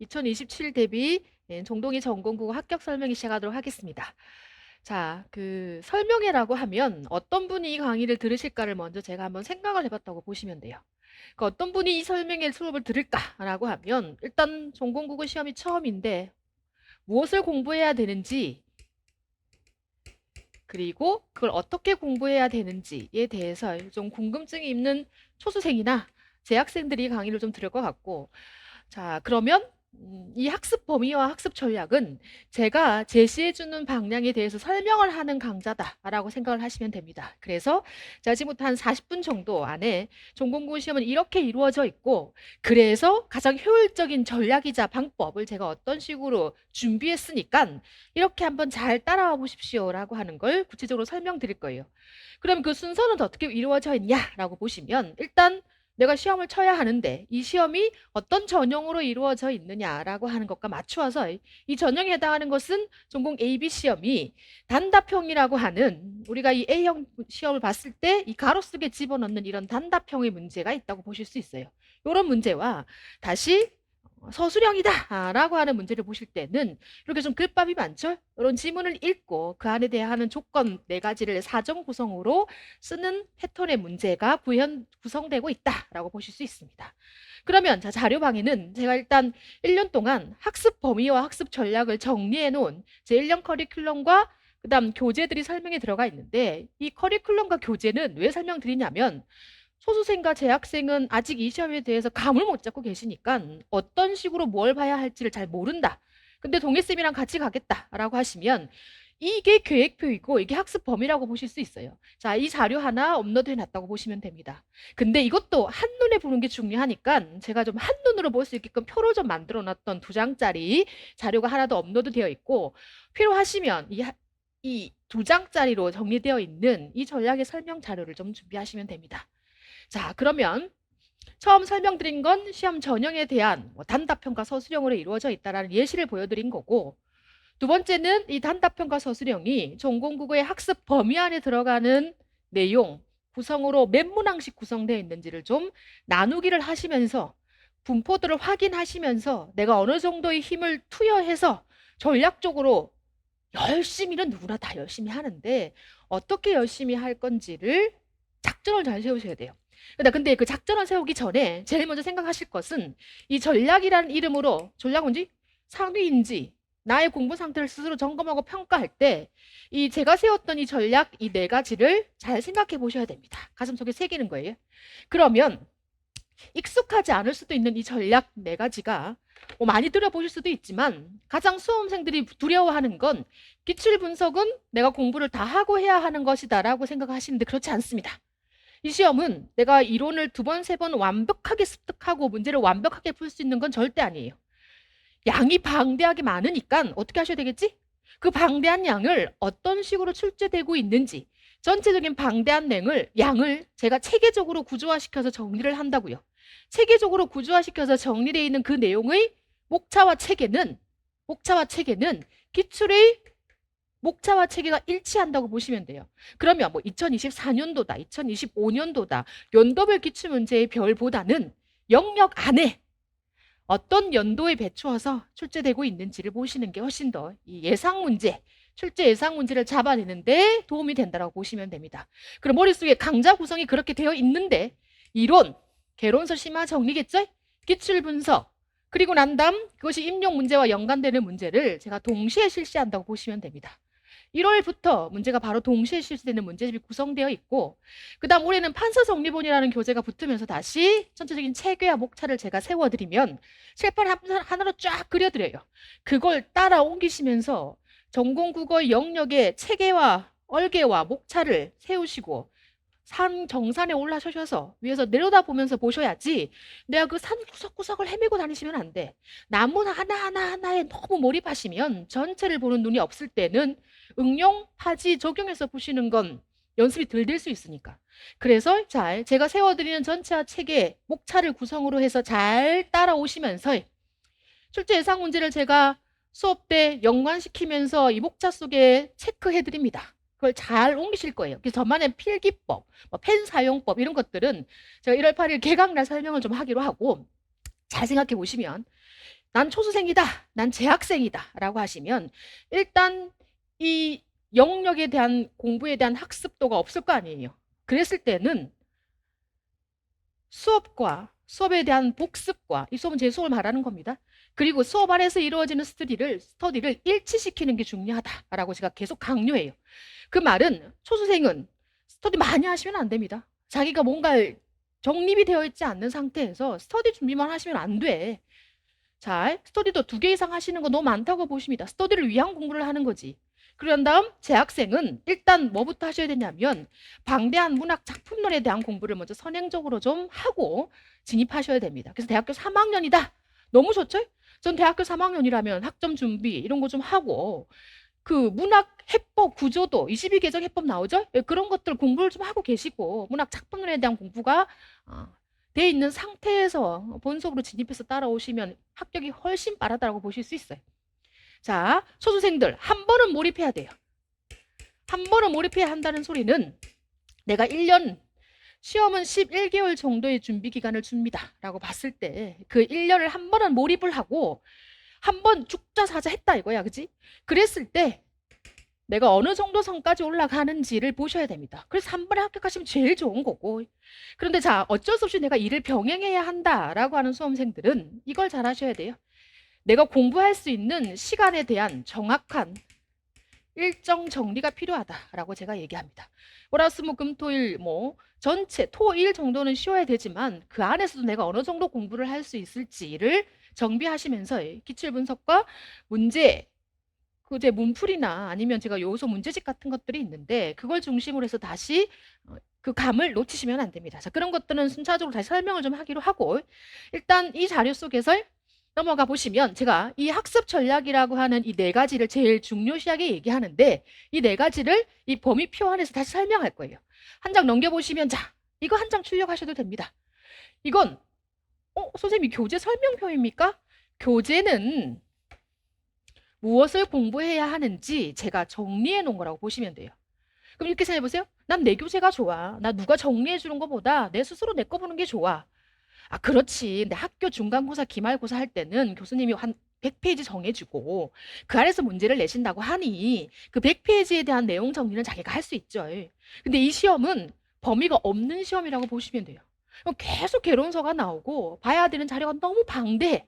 2027 대비 정동희 전공국어 합격 설명이 시작하도록 하겠습니다. 자, 그 설명회라고 하면 어떤 분이 이 강의를 들으실까를 먼저 제가 한번 생각을 해봤다고 보시면 돼요. 그 어떤 분이 이 설명회 수업을 들을까라고 하면 일단 전공국어 시험이 처음인데 무엇을 공부해야 되는지 그리고 그걸 어떻게 공부해야 되는지에 대해서 좀 궁금증이 있는 초수생이나 재학생들이 강의를 좀 들을 것 같고 자, 그러면 이 학습 범위와 학습 전략은 제가 제시해주는 방향에 대해서 설명을 하는 강좌다라고 생각을 하시면 됩니다. 그래서 제가 지금부터 한 40분 정도 안에 전공고시 시험은 이렇게 이루어져 있고 그래서 가장 효율적인 전략이자 방법을 제가 어떤 식으로 준비했으니까 이렇게 한번 잘 따라와 보십시오라고 하는 걸 구체적으로 설명드릴 거예요. 그럼 그 순서는 어떻게 이루어져 있냐라고 보시면 일단 내가 시험을 쳐야 하는데 이 시험이 어떤 전형으로 이루어져 있느냐라고 하는 것과 맞추어서 이 전형에 해당하는 것은 전공 AB 시험이 단답형이라고 하는 우리가 이 A형 시험을 봤을 때 이 가로 속에 집어넣는 이런 단답형의 문제가 있다고 보실 수 있어요. 이런 문제와 다시 서술형이다 라고 하는 문제를 보실 때는 이렇게 좀 글밥이 많죠? 이런 지문을 읽고 그 안에 대한 조건 4가지를 사정 구성으로 쓰는 패턴의 문제가 구성되고 있다라고 보실 수 있습니다. 그러면 자, 자료방에는 제가 일단 1년 동안 학습 범위와 학습 전략을 정리해 놓은 제 1년 커리큘럼과 그다음 교재들이 설명에 들어가 있는데 이 커리큘럼과 교재는 왜 설명드리냐면 소수생과 재학생은 아직 이 시험에 대해서 감을 못 잡고 계시니까 어떤 식으로 뭘 봐야 할지를 잘 모른다. 근데 동해쌤이랑 같이 가겠다라고 하시면 이게 계획표이고 이게 학습 범위라고 보실 수 있어요. 자, 이 자료 하나 업로드 해놨다고 보시면 됩니다. 근데 이것도 한눈에 보는 게 중요하니까 제가 좀 한눈으로 볼 수 있게끔 표로 좀 만들어 놨던 2장짜리 자료가 하나 더 업로드 되어 있고 필요하시면 이 2장짜리로 정리되어 있는 이 전략의 설명 자료를 좀 준비하시면 됩니다. 자, 그러면 처음 설명드린 건 시험 전형에 대한 단답형과 서술형으로 이루어져 있다는 예시를 보여드린 거고 두 번째는 이 단답형과 서술형이 전공국어의 학습 범위 안에 들어가는 내용, 구성으로 몇 문항씩 구성되어 있는지를 좀 나누기를 하시면서 분포들을 확인하시면서 내가 어느 정도의 힘을 투여해서 전략적으로 열심히는 누구나 다 열심히 하는데 어떻게 열심히 할 건지를 작전을 잘 세우셔야 돼요. 근데 그 작전을 세우기 전에 제일 먼저 생각하실 것은 이 전략이라는 이름으로 전략 뭔지 상위인지 나의 공부 상태를 스스로 점검하고 평가할 때 이 제가 세웠던 이 전략 이 4가지를 잘 생각해 보셔야 됩니다. 가슴속에 새기는 거예요. 그러면 익숙하지 않을 수도 있는 이 전략 4가지가 많이 들어보실 수도 있지만 가장 수험생들이 두려워하는 건 기출 분석은 내가 공부를 다 하고 해야 하는 것이다 라고 생각하시는데 그렇지 않습니다. 이 시험은 내가 이론을 2번, 3번 완벽하게 습득하고 문제를 완벽하게 풀 수 있는 건 절대 아니에요. 양이 방대하게 많으니까 어떻게 하셔야 되겠지? 그 방대한 양을 어떤 식으로 출제되고 있는지 전체적인 방대한 양을 제가 체계적으로 구조화시켜서 정리를 한다고요. 체계적으로 구조화시켜서 정리되어 있는 그 내용의 목차와 체계는 기출의 목차와 체계가 일치한다고 보시면 돼요. 그러면 뭐 2024년도다, 2025년도다, 연도별 기출문제의 별보다는 영역 안에 어떤 연도에 배추어서 출제되고 있는지를 보시는 게 훨씬 더 이 예상 문제, 출제 예상 문제를 잡아내는데 도움이 된다고 보시면 됩니다. 그럼 머릿속에 강좌 구성이 그렇게 되어 있는데 이론, 개론서 심화 정리겠죠? 기출 분석, 그리고 난 다음 그것이 임용 문제와 연관되는 문제를 제가 동시에 실시한다고 보시면 됩니다. 1월부터 문제가 바로 동시에 실시되는 문제집이 구성되어 있고 그 다음 올해는 판서정리본이라는 교재가 붙으면서 다시 전체적인 체계와 목차를 제가 세워드리면 칠판 하나로 쫙 그려드려요. 그걸 따라 옮기시면서 전공국어 영역의 체계와 얼개와 목차를 세우시고 산 정산에 올라서셔서 위에서 내려다보면서 보셔야지 내가 그 산 구석구석을 헤매고 다니시면 안 돼. 나무 하나하나에 너무 몰입하시면 전체를 보는 눈이 없을 때는 응용, 파지, 적용해서 보시는 건 연습이 덜 될 수 있으니까. 그래서 제가 세워드리는 전체와 체계, 목차를 구성으로 해서 잘 따라오시면서 출제 예상 문제를 제가 수업 때 연관시키면서 이 목차 속에 체크해드립니다. 그걸 잘 옮기실 거예요. 그래서 저만의 필기법, 펜 사용법 이런 것들은 제가 1월 8일 개강날 설명을 좀 하기로 하고 잘 생각해 보시면 난 초수생이다, 난 재학생이다 라고 하시면 일단 이 영역에 대한 공부에 대한 학습도가 없을 거 아니에요. 그랬을 때는 수업과 수업에 대한 복습과, 이 수업은 제 수업을 말하는 겁니다. 그리고 수업 안에서 이루어지는 스터디를 일치시키는 게 중요하다라고 제가 계속 강요해요. 그 말은 초수생은 스터디 많이 하시면 안 됩니다. 자기가 뭔가 정립이 되어 있지 않는 상태에서 스터디 준비만 하시면 안 돼. 자, 스터디도 2개 이상 하시는 거 너무 많다고 보십니다. 스터디를 위한 공부를 하는 거지. 그런 다음 재학생은 일단 뭐부터 하셔야 되냐면 방대한 문학 작품론에 대한 공부를 먼저 선행적으로 좀 하고 진입하셔야 됩니다. 그래서 대학교 3학년이다. 너무 좋죠? 전 대학교 3학년이라면 학점 준비 이런 거 좀 하고 그 문학 해법 구조도 22개정 해법 나오죠? 예, 그런 것들 공부를 좀 하고 계시고 문학 작품론에 대한 공부가 돼 있는 상태에서 본석으로 진입해서 따라오시면 합격이 훨씬 빠르다고 보실 수 있어요. 자, 초수생들 한 번은 몰입해야 돼요. 한 번은 몰입해야 한다는 소리는 내가 1년, 시험은 11개월 정도의 준비 기간을 줍니다 라고 봤을 때 그 1년을 한 번은 몰입을 하고 한 번 죽자사자 했다 이거야, 그지? 그랬을 때 내가 어느 정도 선까지 올라가는지를 보셔야 됩니다. 그래서 한 번에 합격하시면 제일 좋은 거고. 그런데 자, 어쩔 수 없이 내가 일을 병행해야 한다라고 하는 수험생들은 이걸 잘 하셔야 돼요. 내가 공부할 수 있는 시간에 대한 정확한 일정 정리가 필요하다라고 제가 얘기합니다. 월화수목금토일 전체 토일 정도는 쉬어야 되지만 그 안에서도 내가 어느 정도 공부를 할 수 있을지를 정비하시면서 기출 분석과 문제 제 문풀이나 아니면 제가 요소 문제집 같은 것들이 있는데 그걸 중심으로 해서 다시 그 감을 놓치시면 안 됩니다. 자, 그런 것들은 순차적으로 다시 설명을 좀 하기로 하고 일단 이 자료 속에서 넘어가 보시면 제가 이 학습 전략이라고 하는 이 4가지를 제일 중요시하게 얘기하는데 이 4가지를 이 범위표 안에서 다시 설명할 거예요. 한 장 넘겨보시면 자, 이거 한 장 출력하셔도 됩니다. 이건 선생님 교재 설명표입니까? 교재는 무엇을 공부해야 하는지 제가 정리해 놓은 거라고 보시면 돼요. 그럼 이렇게 생각해 보세요. 난 내 교재가 좋아. 나 누가 정리해 주는 것보다 내 스스로 내 거 보는 게 좋아. 아, 그렇지. 근데 학교 중간고사, 기말고사 할 때는 교수님이 한 100페이지 정해주고 그 안에서 문제를 내신다고 하니 그 100페이지에 대한 내용 정리는 자기가 할 수 있죠. 근데 이 시험은 범위가 없는 시험이라고 보시면 돼요. 계속 개론서가 나오고 봐야 되는 자료가 너무 방대해.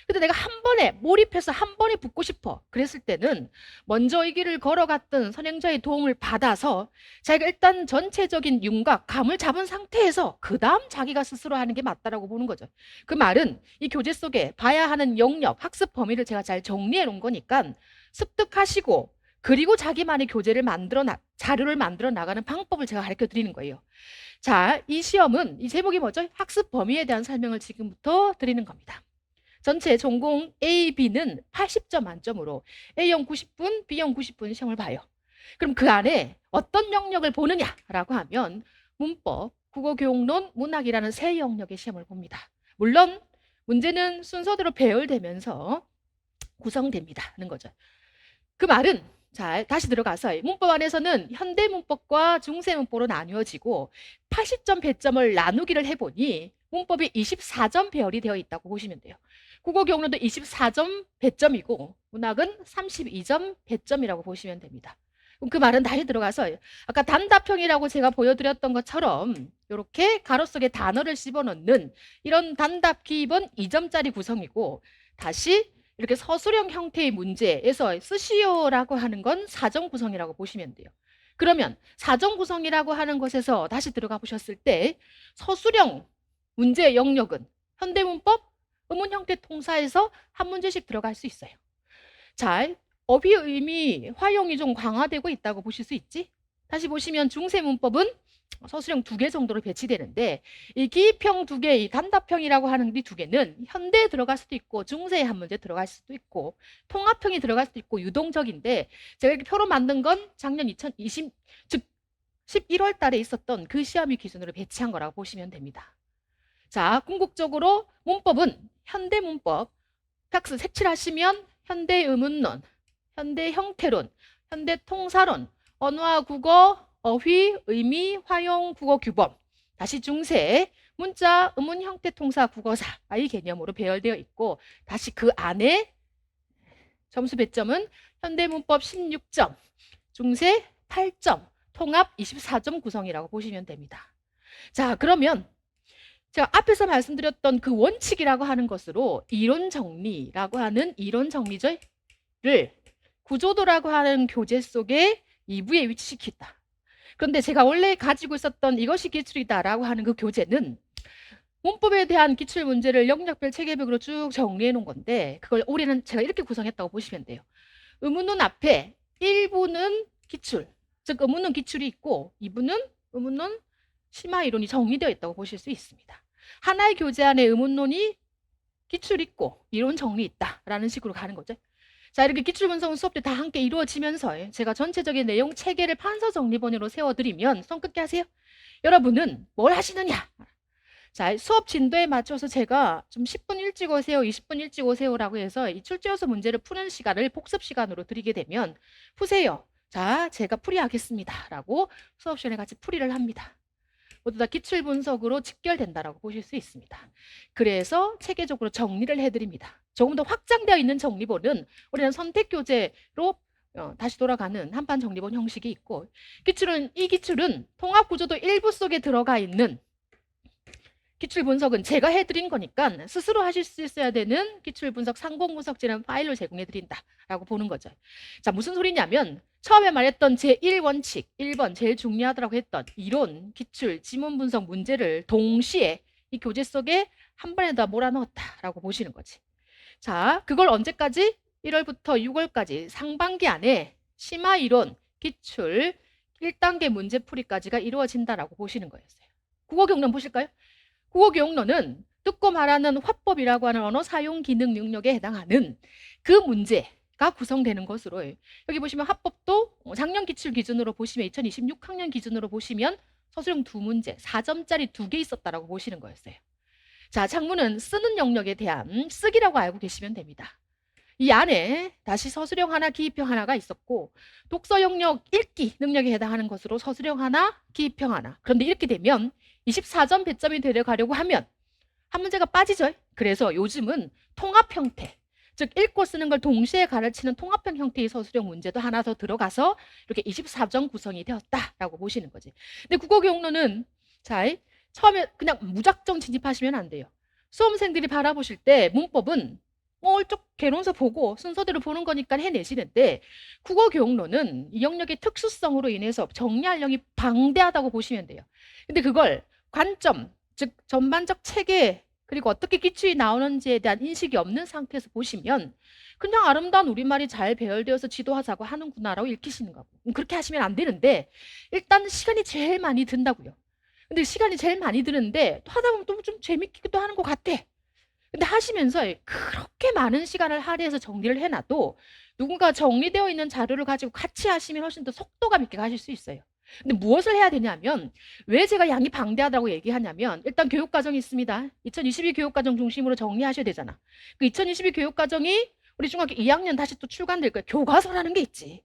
근데 내가 한 번에 몰입해서 한 번에 붙고 싶어. 그랬을 때는 먼저 이 길을 걸어갔던 선행자의 도움을 받아서 자기가 일단 전체적인 윤곽, 감을 잡은 상태에서 그 다음 자기가 스스로 하는 게 맞다라고 보는 거죠. 그 말은 이 교재 속에 봐야 하는 영역, 학습 범위를 제가 잘 정리해 놓은 거니까 습득하시고 그리고 자기만의 자료를 만들어 나가는 방법을 제가 가르쳐 드리는 거예요. 자, 이 시험은 이 제목이 뭐죠? 학습 범위에 대한 설명을 지금부터 드리는 겁니다. 전체 전공 A, B는 80점 만점으로 A형 90분, B형 90분 시험을 봐요. 그럼 그 안에 어떤 영역을 보느냐라고 하면 문법, 국어교육론, 문학이라는 3영역의 시험을 봅니다. 물론 문제는 순서대로 배열되면서 구성됩니다는 거죠. 그 말은 자, 다시 들어가서 문법 안에서는 현대문법과 중세문법으로 나뉘어지고 80점 배점을 나누기를 해보니 문법이 24점 배열이 되어 있다고 보시면 돼요. 국어교육론도 24점 배점이고 문학은 32점 배점이라고 보시면 됩니다. 그럼 그 말은 다시 들어가서 아까 단답형이라고 제가 보여드렸던 것처럼 이렇게 가로 속에 단어를 씹어넣는 이런 단답 기입은 2점짜리 구성이고 다시 이렇게 서술형 형태의 문제에서 쓰시오라고 하는 건 사정 구성이라고 보시면 돼요. 그러면 사정 구성이라고 하는 것에서 다시 들어가 보셨을 때 서술형 문제 영역은 현대문법, 의문 형태 통사에서 한 문제씩 들어갈 수 있어요. 자, 어휘 의미 활용이 좀 강화되고 있다고 보실 수 있지? 다시 보시면 중세문법은 서술형 2개 정도로 배치되는데 이 기입형 2개, 이 단답형이라고 하는 이 2개는 현대에 들어갈 수도 있고 중세에 한 문제 들어갈 수도 있고 통합형이 들어갈 수도 있고 유동적인데 제가 이렇게 표로 만든 건 작년 2020, 즉 11월 달에 있었던 그 시험이 기준으로 배치한 거라고 보시면 됩니다. 자, 궁극적으로 문법은 현대문법, 팩스 색칠하시면 현대의문론, 현대형태론, 현대통사론, 언어와 국어, 어휘, 의미, 활용, 국어 규범 다시 중세, 문자, 의문 형태 통사, 국어사 이 개념으로 배열되어 있고 다시 그 안에 점수 배점은 현대문법 16점, 중세 8점, 통합 24점 구성이라고 보시면 됩니다. 자, 그러면 제가 앞에서 말씀드렸던 그 원칙이라고 하는 것으로 이론 정리라고 하는 이론 정리를 구조도라고 하는 교재 속에 2부에 위치시켰다. 그런데 제가 원래 가지고 있었던 이것이 기출이다라고 하는 그 교재는 문법에 대한 기출 문제를 영역별 체계별로 쭉 정리해 놓은 건데 그걸 올해는 제가 이렇게 구성했다고 보시면 돼요. 의문문 앞에 1부는 기출, 즉 의문문 기출이 있고 2부는 의문론 심화 이론이 정리되어 있다고 보실 수 있습니다. 하나의 교재 안에 의문론이 기출 있고 이론 정리 있다라는 식으로 가는 거죠. 자, 이렇게 기출분석 수업들 다 함께 이루어지면서 제가 전체적인 내용 체계를 판서 정리본으로 세워드리면 손끝게 하세요. 여러분은 뭘 하시느냐? 자, 수업 진도에 맞춰서 제가 좀 10분 일찍 오세요, 20분 일찍 오세요라고 해서 이 출제요소 문제를 푸는 시간을 복습 시간으로 드리게 되면 푸세요. 자, 제가 풀이하겠습니다. 라고 수업 시간에 같이 풀이를 합니다. 모두 다 기출 분석으로 직결된다라고 보실 수 있습니다. 그래서 체계적으로 정리를 해드립니다. 조금 더 확장되어 있는 정리본은 우리는 선택 교재로 다시 돌아가는 한판 정리본 형식이 있고 이 기출은 통합 구조도 일부 속에 들어가 있는 기출 분석은 제가 해드린 거니까 스스로 하실 수 있어야 되는 기출 분석 상공 분석지는 파일로 제공해 드린다라고 보는 거죠. 자, 무슨 소리냐면 처음에 말했던 제1원칙 1번 제일 중요하다고 했던 이론, 기출, 지문 분석 문제를 동시에 이 교재 속에 한 번에 다 몰아넣었다라고 보시는 거지. 자, 그걸 언제까지? 1월부터 6월까지 상반기 안에 심화 이론, 기출, 1단계 문제풀이까지가 이루어진다라고 보시는 거였어요. 국어 경론 보실까요? 국어 교육론은 듣고 말하는 화법이라고 하는 언어 사용 기능 능력에 해당하는 그 문제가 구성되는 것으로 여기 보시면 화법도 작년 기출 기준으로 보시면 2026학년 기준으로 보시면 서술형 2문제 4점짜리 2개 있었다라고 보시는 거였어요. 자, 작문은 쓰는 영역에 대한 쓰기라고 알고 계시면 됩니다. 이 안에 다시 서술형 하나, 기입형 하나가 있었고 독서 영역 읽기 능력에 해당하는 것으로 서술형 하나, 기입형 하나. 그런데 이렇게 되면 24점 배점이 되려가려고 하면 한 문제가 빠지죠. 그래서 요즘은 통합 형태, 즉 읽고 쓰는 걸 동시에 가르치는 통합형 형태의 서술형 문제도 하나 더 들어가서 이렇게 24점 구성이 되었다라고 보시는 거지. 근데 국어교육론은 자, 처음에 그냥 무작정 진입하시면 안 돼요. 수험생들이 바라보실 때 문법은 쭉 개론서 보고 순서대로 보는 거니까 해내시는데 국어교육론은 이 영역의 특수성으로 인해서 정리할 영역이 방대하다고 보시면 돼요. 근데 그걸 관점, 즉 전반적 체계 그리고 어떻게 기출이 나오는지에 대한 인식이 없는 상태에서 보시면 그냥 아름다운 우리말이 잘 배열되어서 지도하자고 하는구나라고 읽히시는 거고 그렇게 하시면 안 되는데 일단 시간이 제일 많이 든다고요. 근데 시간이 제일 많이 드는데 하다 보면 또 좀 재밌기도 하는 것 같아. 근데 하시면서 그렇게 많은 시간을 할애해서 정리를 해놔도 누군가 정리되어 있는 자료를 가지고 같이 하시면 훨씬 더 속도감 있게 가실 수 있어요. 근데 무엇을 해야 되냐면 왜 제가 양이 방대하다고 얘기하냐면 일단 교육과정이 있습니다. 2022 교육과정 중심으로 정리하셔야 되잖아. 그 2022 교육과정이 우리 중학교 2학년 다시 또 출간될 거예요. 교과서라는 게 있지.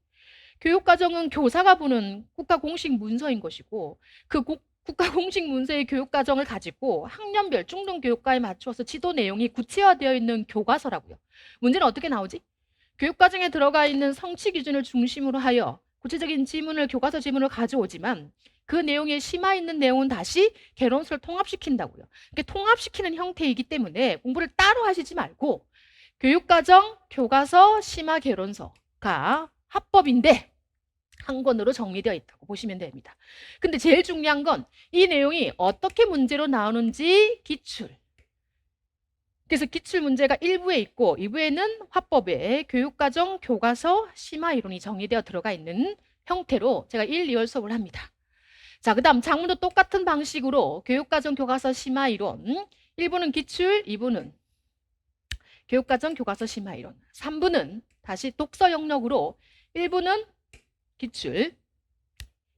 교육과정은 교사가 보는 국가 공식 문서인 것이고 그 국가 공식 문서의 교육과정을 가지고 학년별 중등교육과에 맞추어서 지도 내용이 구체화되어 있는 교과서라고요. 문제는 어떻게 나오지? 교육과정에 들어가 있는 성취 기준을 중심으로 하여 구체적인 지문을 교과서 지문을 가져오지만 그 내용에 심화 있는 내용은 다시 개론서를 통합시킨다고요. 이게 통합시키는 형태이기 때문에 공부를 따로 하시지 말고 교육과정, 교과서, 심화 개론서가 합법인데 한 권으로 정리되어 있다고 보시면 됩니다. 근데 제일 중요한 건 이 내용이 어떻게 문제로 나오는지 기출. 그래서 기출 문제가 1부에 있고 2부에는 화법에 교육과정, 교과서, 심화 이론이 정리되어 들어가 있는 형태로 제가 1, 2월 수업을 합니다. 자, 그 다음 장문도 똑같은 방식으로 교육과정, 교과서, 심화 이론 1부는 기출, 2부는 교육과정, 교과서, 심화 이론 3부는 다시 독서 영역으로 1부는 기출,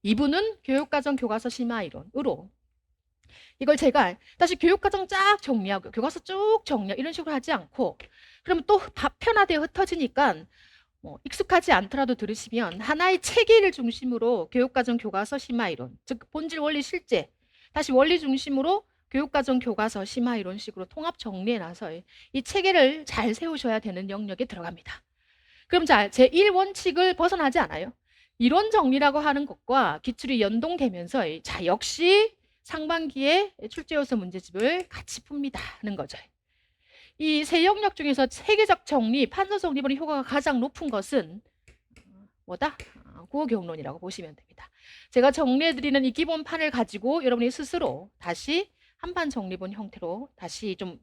2부는 교육과정, 교과서, 심화 이론으로 이걸 제가 다시 교육과정 쫙 정리하고 교과서 쭉 정리하고 이런 식으로 하지 않고 그러면 또 파편화되어 흩어지니까 익숙하지 않더라도 들으시면 하나의 체계를 중심으로 교육과정, 교과서, 심화 이론 즉 본질, 원리, 실제 다시 원리 중심으로 교육과정 교과서 심화 이런 식으로 통합 정리해놔서 이 체계를 잘 세우셔야 되는 영역에 들어갑니다. 그럼 자, 제1원칙을 벗어나지 않아요. 이론 정리라고 하는 것과 기출이 연동되면서 자, 역시 상반기에 출제요소 문제집을 같이 풉니다 하는 거죠. 이 세 영역 중에서 체계적 정리, 판서 정리본의 효과가 가장 높은 것은 뭐다? 구어교훈론이라고 보시면 됩니다. 제가 정리해드리는 이 기본판을 가지고 여러분이 스스로 다시 한판 정리본 형태로 다시 좀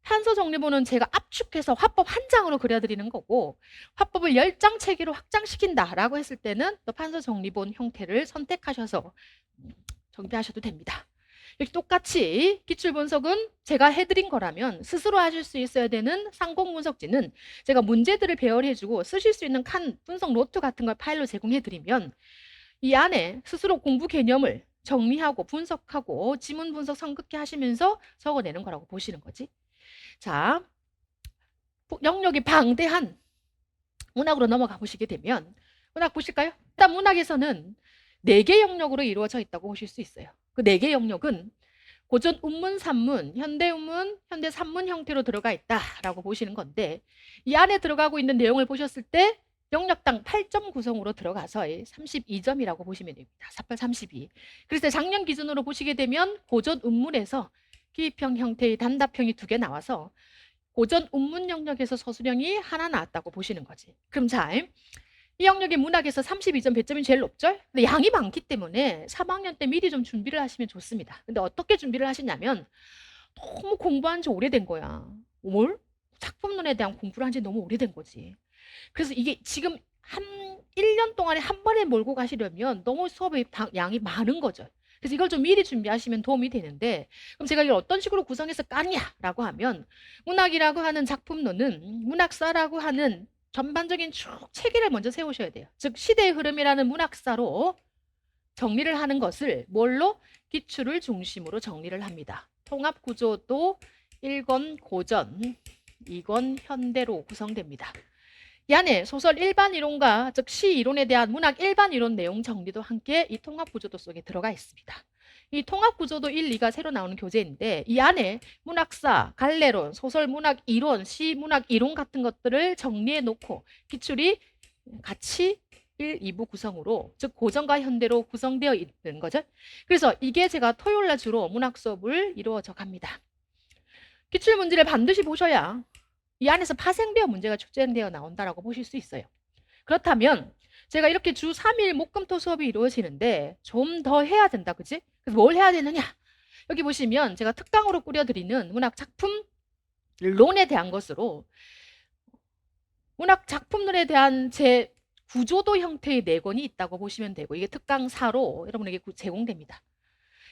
판서 정리본은 제가 압축해서 화법 한 장으로 그려드리는 거고 화법을 10장 체계로 확장시킨다라고 했을 때는 또 판서 정리본 형태를 선택하셔서 정비하셔도 됩니다. 이렇게 똑같이 기출 분석은 제가 해드린 거라면 스스로 하실 수 있어야 되는 상공 분석지는 제가 문제들을 배열해주고 쓰실 수 있는 칸 분석 노트 같은 걸 파일로 제공해드리면 이 안에 스스로 공부 개념을 정리하고 분석하고 지문 분석 성급히 하시면서 적어내는 거라고 보시는 거지. 자, 영역이 방대한 문학으로 넘어가 보시게 되면 문학 보실까요? 일단 문학에서는 4개 영역으로 이루어져 있다고 보실 수 있어요. 그 4개 영역은 고전 운문, 산문, 현대 운문, 현대 산문 형태로 들어가 있다라고 보시는 건데 이 안에 들어가고 있는 내용을 보셨을 때 영역당 8점 구성으로 들어가서 32점이라고 보시면 됩니다. 48, 32. 그래서 작년 기준으로 보시게 되면 고전 운문에서 기입형 형태의 단답형이 2개 나와서 고전 운문 영역에서 서술형이 하나 나왔다고 보시는 거지. 그럼 자, 이 영역의 문학에서 32점 배점이 제일 높죠? 근데 양이 많기 때문에 3학년 때 미리 좀 준비를 하시면 좋습니다. 근데 어떻게 준비를 하시냐면 너무 공부한 지 오래된 거야. 뭘? 작품론에 대한 공부를 한 지 너무 오래된 거지. 그래서 이게 지금 한 1년 동안에 한 번에 몰고 가시려면 너무 수업의 양이 많은 거죠. 그래서 이걸 좀 미리 준비하시면 도움이 되는데 그럼 제가 이걸 어떤 식으로 구성해서 까냐라고 하면 문학이라고 하는 작품론은 문학사라고 하는 전반적인 쭉 체계를 먼저 세우셔야 돼요. 즉 시대의 흐름이라는 문학사로 정리를 하는 것을 뭘로? 기출을 중심으로 정리를 합니다. 통합구조도 1권 고전, 2권 현대로 구성됩니다. 이 안에 소설 일반 이론과 즉 시 이론에 대한 문학 일반 이론 내용 정리도 함께 이 통합구조도 속에 들어가 있습니다. 이 통합구조도 1, 2가 새로 나오는 교재인데 이 안에 문학사, 갈래론, 소설 문학 이론, 시 문학 이론 같은 것들을 정리해 놓고 기출이 같이 1, 2부 구성으로 즉 고전과 현대로 구성되어 있는 거죠. 그래서 이게 제가 토요일 날 주로 문학 수업을 이루어져 갑니다. 기출 문제를 반드시 보셔야 이 안에서 파생되어 문제가 출제되어 나온다라고 보실 수 있어요. 그렇다면 제가 이렇게 주 3일 목금토 수업이 이루어지는데 좀 더 해야 된다, 그치? 그래서 뭘 해야 되느냐? 여기 보시면 제가 특강으로 꾸려드리는 문학 작품론에 대한 것으로 문학 작품론에 대한 제 구조도 형태의 4권이 있다고 보시면 되고 이게 특강 4로 여러분에게 제공됩니다.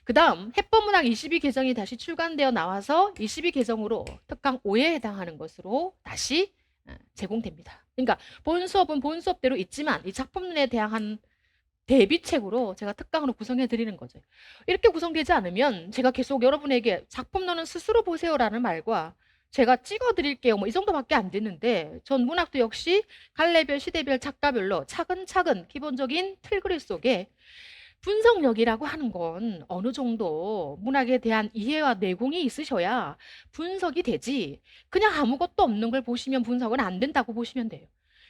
그 다음 해법문학 22 개정이 다시 출간되어 나와서 22 개정으로 특강 5에 해당하는 것으로 다시 제공됩니다. 그러니까 본 수업은 본 수업대로 있지만 이 작품론에 대한 대비책으로 제가 특강으로 구성해 드리는 거죠. 이렇게 구성되지 않으면 제가 계속 여러분에게 작품론은 스스로 보세요라는 말과 제가 찍어 드릴게요 뭐 이 정도밖에 안 되는데 전 문학도 역시 갈래별, 시대별, 작가별로 차근차근 기본적인 틀그릇 속에 분석력이라고 하는 건 어느 정도 문학에 대한 이해와 내공이 있으셔야 분석이 되지 그냥 아무것도 없는 걸 보시면 분석은 안 된다고 보시면 돼요.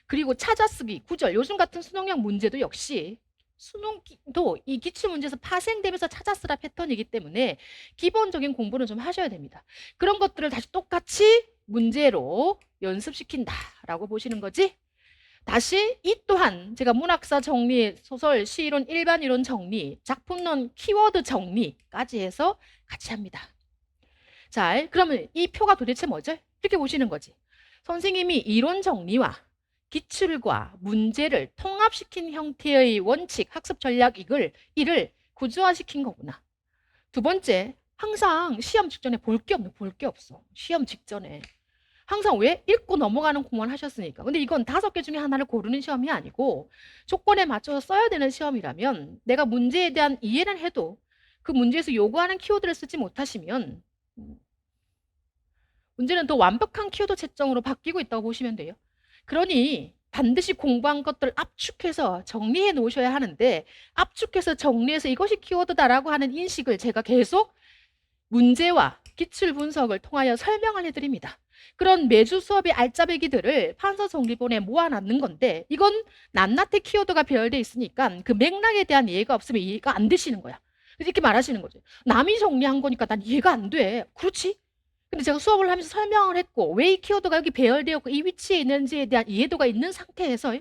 그리고 찾아쓰기, 구절, 요즘 같은 수능형 문제도 역시 수능도 이 기출문제에서 파생되면서 찾아쓰라 패턴이기 때문에 기본적인 공부는 좀 하셔야 됩니다. 그런 것들을 다시 똑같이 문제로 연습시킨다라고 보시는 거지. 다시 이 또한 제가 문학사 정리, 소설, 시이론, 일반 이론 정리, 작품론 키워드 정리까지 해서 같이 합니다. 자, 그러면 이 표가 도대체 뭐죠? 이렇게 보시는 거지. 선생님이 이론 정리와 기출과 문제를 통합시킨 형태의 원칙, 학습 전략 이를 구조화시킨 거구나. 두 번째, 항상 시험 직전에 볼 게 없어. 시험 직전에. 항상 왜? 읽고 넘어가는 공부만 하셨으니까. 근데 이건 5개 중에 하나를 고르는 시험이 아니고 조건에 맞춰서 써야 되는 시험이라면 내가 문제에 대한 이해는 해도 그 문제에서 요구하는 키워드를 쓰지 못하시면 문제는 더 완벽한 키워드 채점으로 바뀌고 있다고 보시면 돼요. 그러니 반드시 공부한 것들을 압축해서 정리해 놓으셔야 하는데 압축해서 정리해서 이것이 키워드다라고 하는 인식을 제가 계속 문제와 기출 분석을 통하여 설명을 해드립니다. 그런 매주 수업의 알짜배기들을 판서 정리본에 모아놨는 건데 이건 낱낱이 키워드가 배열돼 있으니까 그 맥락에 대한 이해가 없으면 이해가 안 되시는 거야. 그래서 이렇게 말하시는 거죠. 남이 정리한 거니까 난 이해가 안 돼. 그렇지? 근데 제가 수업을 하면서 설명을 했고 왜 이 키워드가 여기 배열되었고 이 위치에 있는지에 대한 이해도가 있는 상태에서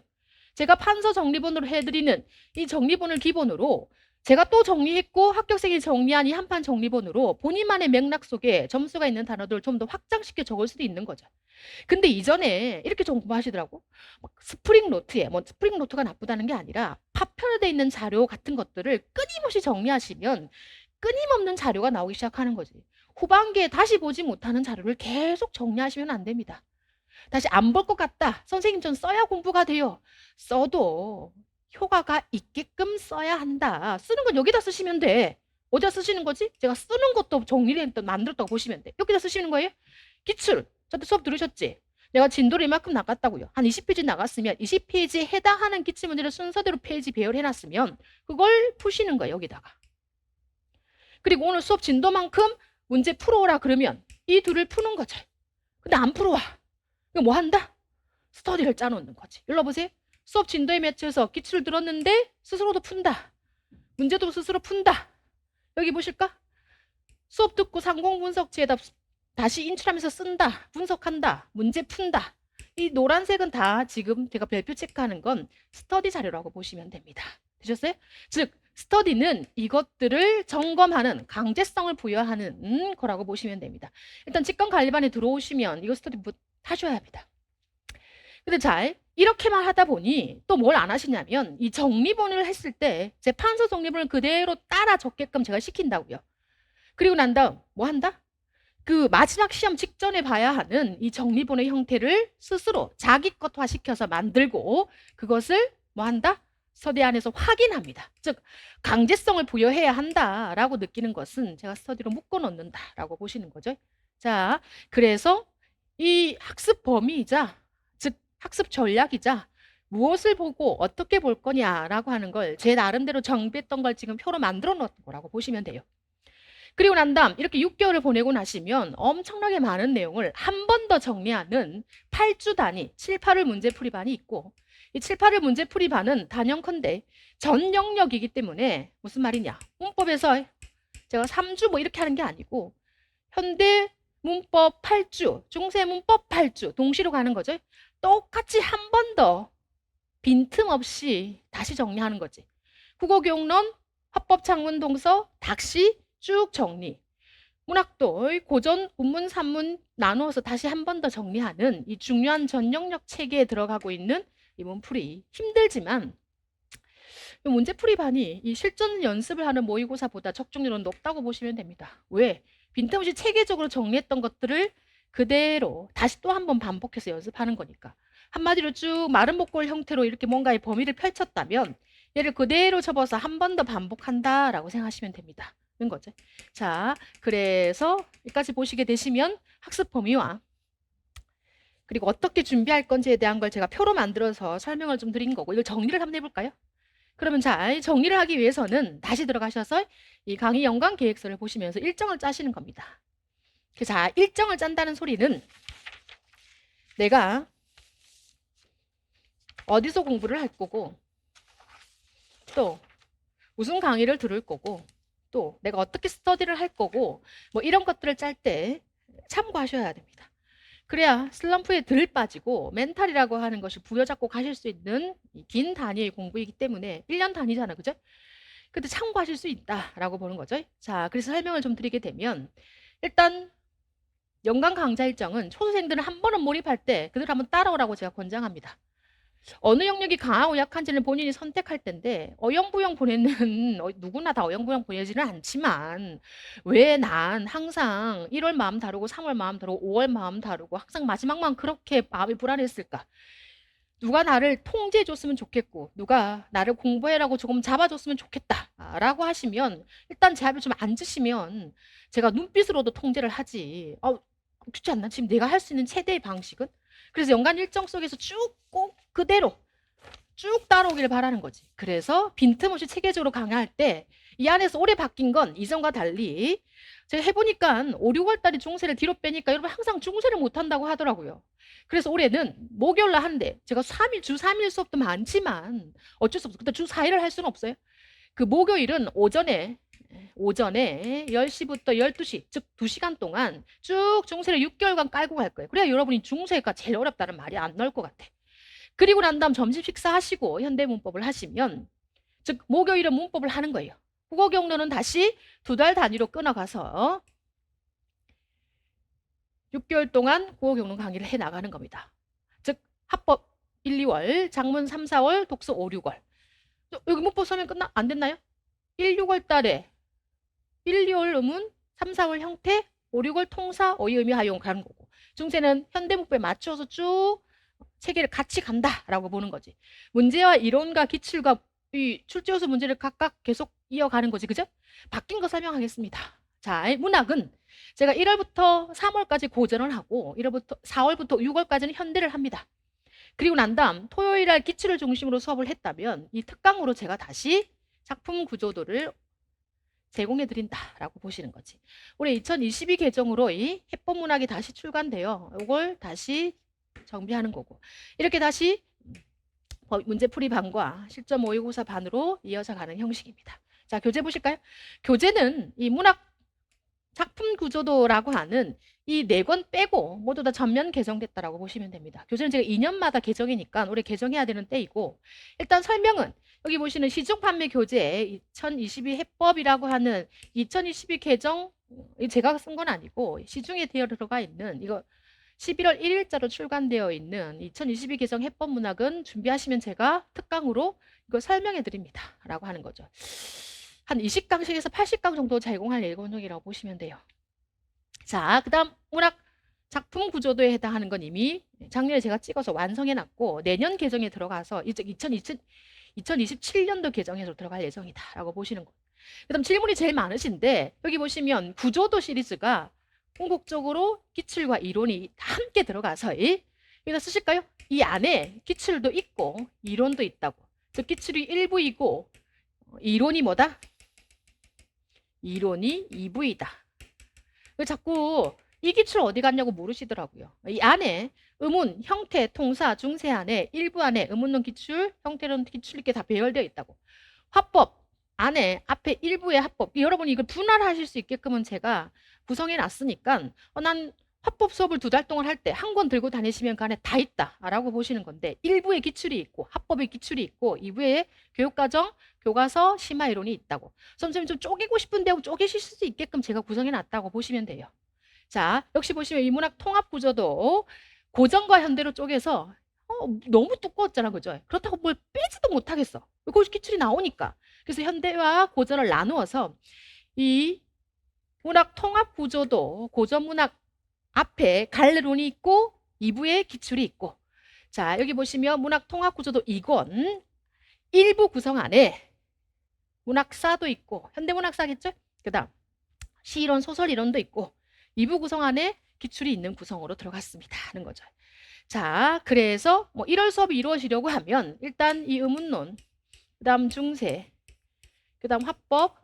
제가 판서 정리본으로 해드리는 이 정리본을 기본으로 제가 또 정리했고 합격생이 정리한 이 한판 정리본으로 본인만의 맥락 속에 점수가 있는 단어들을 좀 더 확장시켜 적을 수도 있는 거죠. 근데 이전에 이렇게 공부하시더라고. 스프링 노트에 스프링 노트가 나쁘다는 게 아니라 파편화되어 있는 자료 같은 것들을 끊임없이 정리하시면 끊임없는 자료가 나오기 시작하는 거지. 후반기에 다시 보지 못하는 자료를 계속 정리하시면 안 됩니다. 다시 안 볼 것 같다. 선생님 전 써야 공부가 돼요. 써도 효과가 있게끔 써야 한다. 쓰는 건 여기다 쓰시면 돼. 어디다 쓰시는 거지? 제가 쓰는 것도 정리를 만들었다고 보시면 돼. 여기다 쓰시는 거예요? 기출. 저한테 수업 들으셨지? 내가 진도를 이만큼 나갔다고요. 한 20페이지 나갔으면 20페이지에 해당하는 기출문제를 순서대로 페이지 배열해놨으면 그걸 푸시는 거예요. 여기다가. 그리고 오늘 수업 진도만큼 문제 풀어오라 그러면 이 둘을 푸는 거죠. 근데 안 풀어와. 이거 뭐 한다? 스터디를 짜놓는 거지. 일로 보세요. 수업 진도에 맞춰서 기출을 들었는데 스스로도 푼다. 문제도 스스로 푼다. 여기 보실까? 수업 듣고 상공 분석지에다 다시 인출하면서 쓴다. 분석한다. 문제 푼다. 이 노란색은 다 지금 제가 별표 체크하는 건 스터디 자료라고 보시면 됩니다. 되셨어요? 즉 스터디는 이것들을 점검하는 강제성을 부여하는 거라고 보시면 됩니다. 일단 직권관리반에 들어오시면 이거 스터디 하셔야 합니다. 근데 잘 이렇게만 하다 보니 또 뭘 안 하시냐면 이 정리본을 했을 때 제 판서 정리본을 그대로 따라 적게끔 제가 시킨다고요. 그리고 난 다음 뭐 한다? 그 마지막 시험 직전에 봐야 하는 이 정리본의 형태를 스스로 자기 것화 시켜서 만들고 그것을 뭐 한다? 스터디 안에서 확인합니다. 즉 강제성을 부여해야 한다라고 느끼는 것은 제가 스터디로 묶어 놓는다라고 보시는 거죠. 자, 그래서 이 학습 범위이자 즉 학습 전략이자 무엇을 보고 어떻게 볼 거냐라고 하는 걸 제 나름대로 정비했던 걸 지금 표로 만들어 놓은 거라고 보시면 돼요. 그리고 난 다음 이렇게 6개월을 보내고 나시면 엄청나게 많은 내용을 한 번 더 정리하는 8주 단위 7, 8월 문제풀이반이 있고 이 7, 8월 문제풀이반은 단연컨대 전 영역이기 때문에 무슨 말이냐. 문법에서 제가 3주 뭐 이렇게 하는 게 아니고 현대 문법 8주, 중세 문법 8주 동시로 가는 거죠. 똑같이 한 번 더 빈틈없이 다시 정리하는 거지. 국어교육론, 화법 창문 동서, 다시 쭉 정리. 문학도 고전, 운문, 산문 나누어서 다시 한 번 더 정리하는 이 중요한 전 영역 체계에 들어가고 있는 이 문풀이 힘들지만 이 문제풀이반이 이 실전 연습을 하는 모의고사보다 적중률은 높다고 보시면 됩니다. 왜? 빈틈없이 체계적으로 정리했던 것들을 그대로 다시 또 한 번 반복해서 연습하는 거니까. 한마디로 쭉 마른 목골 형태로 이렇게 뭔가의 범위를 펼쳤다면 얘를 그대로 접어서 한 번 더 반복한다라고 생각하시면 됩니다. 는 거죠. 자, 그래서 여기까지 보시게 되시면 학습 범위와 그리고 어떻게 준비할 건지에 대한 걸 제가 표로 만들어서 설명을 좀 드린 거고 이걸 정리를 한번 해볼까요? 그러면 자, 정리를 하기 위해서는 다시 들어가셔서 이 강의 연관 계획서를 보시면서 일정을 짜시는 겁니다. 자, 일정을 짠다는 소리는 내가 어디서 공부를 할 거고 또 무슨 강의를 들을 거고 또 내가 어떻게 스터디를 할 거고 뭐 이런 것들을 짤 때 참고하셔야 됩니다. 그래야 슬럼프에 덜 빠지고 멘탈이라고 하는 것을 부여잡고 가실 수 있는 긴 단위의 공부이기 때문에 1년 단위잖아, 그죠? 근데 참고하실 수 있다라고 보는 거죠. 자, 그래서 설명을 좀 드리게 되면 일단 연간 강좌 일정은 초수생들은 한 번은 몰입할 때 그대로 한번 따라오라고 제가 권장합니다. 어느 영역이 강하고 약한지는 본인이 선택할 텐데 어영부영 보내는 누구나 다 어영부영 보내지는 않지만 왜 난 항상 1월 마음 다르고 3월 마음 다르고 5월 마음 다르고 항상 마지막만 그렇게 마음이 불안했을까? 누가 나를 통제해 줬으면 좋겠고 누가 나를 공부해라고 조금 잡아줬으면 좋겠다 라고 하시면 일단 제 앞에 좀 앉으시면 제가 눈빛으로도 통제를 하지 좋지 않나? 지금 내가 할 수 있는 최대의 방식은? 그래서 연간 일정 속에서 쭉 꼭 그대로 쭉 따라오길 바라는 거지. 그래서 빈틈없이 체계적으로 강화할 때 이 안에서 올해 바뀐 건 이전과 달리 제가 해보니까 5, 6월 달에 중세를 뒤로 빼니까 여러분 항상 중세를 못한다고 하더라고요. 그래서 올해는 목요일날 한대. 제가 3일, 주 3일 수업도 많지만 어쩔 수 없어. 근데 주 4일을 할 수는 없어요. 그 목요일은 오전에 10시부터 12시, 즉 2시간 동안 쭉 중세를 6개월간 깔고 갈 거예요. 그래야 여러분이 중세가 제일 어렵다는 말이 안 나올 것 같아. 그리고 난 다음 점심 식사하시고 현대문법을 하시면, 즉 목요일은 문법을 하는 거예요. 국어 경로는 다시 2달 단위로 끊어가서 6개월 동안 국어 경로 강의를 해 나가는 겁니다. 즉 합법 1, 2월, 작문 3, 4월, 독서 5, 6월. 여기 문법 서면 끝나 안 됐나요? 1, 6월 달에 1, 2월 음운, 3, 4월 형태, 5, 6월 통사, 어휘, 의미, 하용 가는 거고. 중세는 현대문법에 맞춰서 쭉 체계를 같이 간다라고 보는 거지. 문제와 이론과 기출과 이 출제요소 문제를 각각 계속 이어가는 거지. 그죠? 바뀐 거 설명하겠습니다. 자, 문학은 제가 1월부터 3월까지 고전을 하고 1월부터 4월부터 6월까지는 현대를 합니다. 그리고 난 다음 토요일 날 기출을 중심으로 수업을 했다면 이 특강으로 제가 다시 작품 구조도를 제공해 드린다라고 보시는 거지. 올해 2022 개정으로 이 해법 문학이 다시 출간돼요. 이걸 다시 정비하는 거고. 이렇게 다시 문제풀이 반과 실전 모의고사 반으로 이어져 가는 형식입니다. 자, 교재 보실까요? 교재는 이 문학 작품 구조도라고 하는 이 4권 빼고 모두 다 전면 개정됐다라고 보시면 됩니다. 교재는 제가 2년마다 개정이니까 올해 개정해야 되는 때이고, 일단 설명은 여기 보시는 시중 판매 교재 2022 해법이라고 하는 2022 개정, 제가 쓴 건 아니고 시중에 들어가 있는 이거 11월 1일자로 출간되어 있는 2022 개정 해법 문학은 준비하시면 제가 특강으로 이거 설명해 드립니다. 라고 하는 거죠. 한 20강씩에서 80강 정도 제공할 예고록이라고 보시면 돼요. 자, 그 다음 문학 작품 구조도에 해당하는 건 이미 작년에 제가 찍어서 완성해 놨고 내년 개정에 들어가서 2027년도 개정해서 들어갈 예정이다 라고 보시는 거. 그 다음 질문이 제일 많으신데 여기 보시면 구조도 시리즈가 궁극적으로 기출과 이론이 함께 들어가서 여기다 쓰실까요? 이 안에 기출도 있고 이론도 있다고. 즉 기출이 1부이고 이론이 뭐다? 이론이 2부이다. 자꾸 이 기출 어디 갔냐고 물으시더라고요. 이 안에 의문, 형태, 통사, 중세 안에 일부 안에 의문론 기출, 형태론 기출 이렇게 다 배열되어 있다고. 화법 안에 앞에 일부의 합법. 여러분이 이걸 분할하실 수 있게끔은 제가 구성해 놨으니까 난 화법 수업을 2달 동안 할 때 한 권 들고 다니시면 그 안에 다 있다라고 보시는 건데 일부의 기출이 있고 합법의 기출이 있고 2부의 교육과정, 교과서, 심화 이론이 있다고. 선생님 좀 쪼개고 싶은데 쪼개실 수 있게끔 제가 구성해 놨다고 보시면 돼요. 자, 역시 보시면 이 문학 통합 구조도 고전과 현대로 쪼개서 너무 두꺼웠잖아, 그죠? 그렇다고 뭘 빼지도 못하겠어. 거기서 기출이 나오니까. 그래서 현대와 고전을 나누어서 이 문학 통합 구조도 고전 문학 앞에 갈래론이 있고 2부에 기출이 있고. 자, 여기 보시면 문학 통합 구조도 이건 일부 구성 안에 문학사도 있고 현대문학사겠죠? 그 다음 시이론, 소설 이론도 있고 2부 구성 안에 기출이 있는 구성으로 들어갔습니다 하는 거죠. 자, 그래서 뭐 1월 수업이 이루어지려고 하면 일단 이 의문론, 그 다음 중세, 그 다음 화법,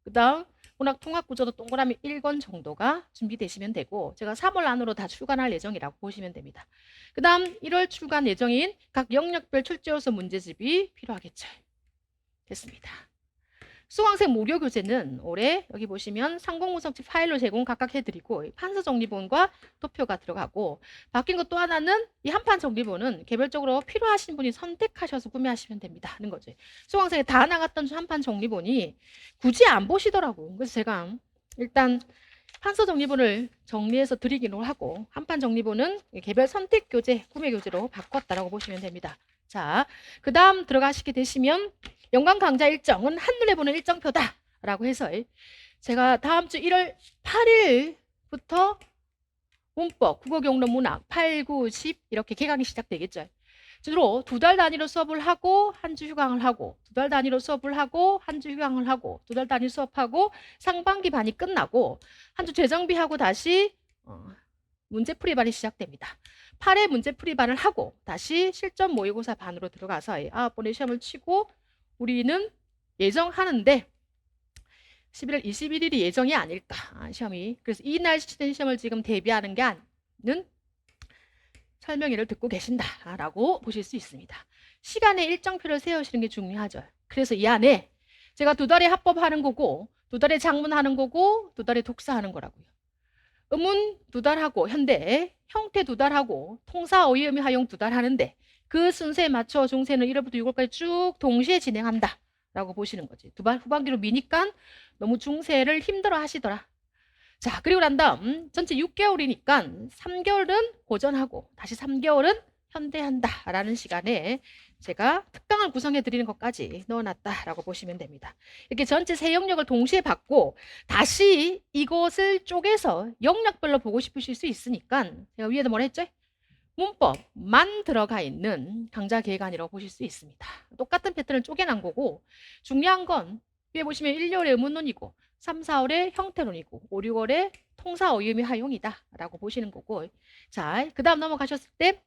그 다음 문학 통합 구조도 동그라미 1권 정도가 준비되시면 되고 제가 3월 안으로 다 출간할 예정이라고 보시면 됩니다. 그 다음 1월 출간 예정인 각 영역별 출제요소 문제집이 필요하겠죠. 됐습니다. 수강생 무료 교재는 올해 여기 보시면 상공분석집 파일로 제공 각각 해드리고 판서 정리본과 도표가 들어가고 바뀐 것 또 하나는 이 한판 정리본은 개별적으로 필요하신 분이 선택하셔서 구매하시면 됩니다 하는 거죠. 수강생이 다 나갔던 한판 정리본이 굳이 안 보시더라고. 그래서 제가 일단 판서 정리본을 정리해서 드리기로 하고 한판 정리본은 개별 선택 교재, 구매 교재로 바꿨다라고 보시면 됩니다. 자, 그 다음 들어가시게 되시면 연관 강좌 일정은 한눈에 보는 일정표다라고 해서 제가 다음 주 1월 8일부터 문법, 국어 경로 문학 8, 9, 10 이렇게 개강이 시작되겠죠. 주로 2달 단위로 수업을 하고 한 주 휴강을 하고 2달 단위로 수업을 하고 한 주 휴강을 하고 2달 단위 수업하고 상반기 반이 끝나고 한 주 재정비하고 다시 문제풀이반이 시작됩니다. 8회 문제풀이반을 하고 다시 실전 모의고사 반으로 들어가서 9번의 시험을 치고 우리는 예정하는데 11월 21일이 예정이 아닐까 시험이. 그래서 이날 치는 시험을 지금 대비하는 게 아닌 설명회를 듣고 계신다라고 보실 수 있습니다. 시간의 일정표를 세우시는 게 중요하죠. 그래서 이 안에 제가 2달에 합법하는 거고 2달에 작문하는 거고 2달에 독서하는 거라고요. 음운 2달 하고 현대, 형태 2달 하고 통사, 어휘, 의미, 하용 2달 하는데 그 순서에 맞춰 중세는 1월부터 6월까지 쭉 동시에 진행한다 라고 보시는 거지. 후반기로 미니까 너무 중세를 힘들어 하시더라. 자, 그리고 난 다음 전체 6개월이니까 3개월은 고전하고 다시 3개월은 현대한다 라는 시간에 제가 특강을 구성해 드리는 것까지 넣어놨다라고 보시면 됩니다. 이렇게 전체 세 영역을 동시에 받고 다시 이것을 쪼개서 영역별로 보고 싶으실 수 있으니까 제가 위에도 뭐라 했죠? 문법만 들어가 있는 강좌 계획안이라고 보실 수 있습니다. 똑같은 패턴을 쪼개난 거고 중요한 건 위에 보시면 1, 2월에 의문론이고 3, 4월에 형태론이고 5, 6월에 통사, 어휘, 의미, 하용이다 라고 보시는 거고 자, 그 다음 넘어가셨을 때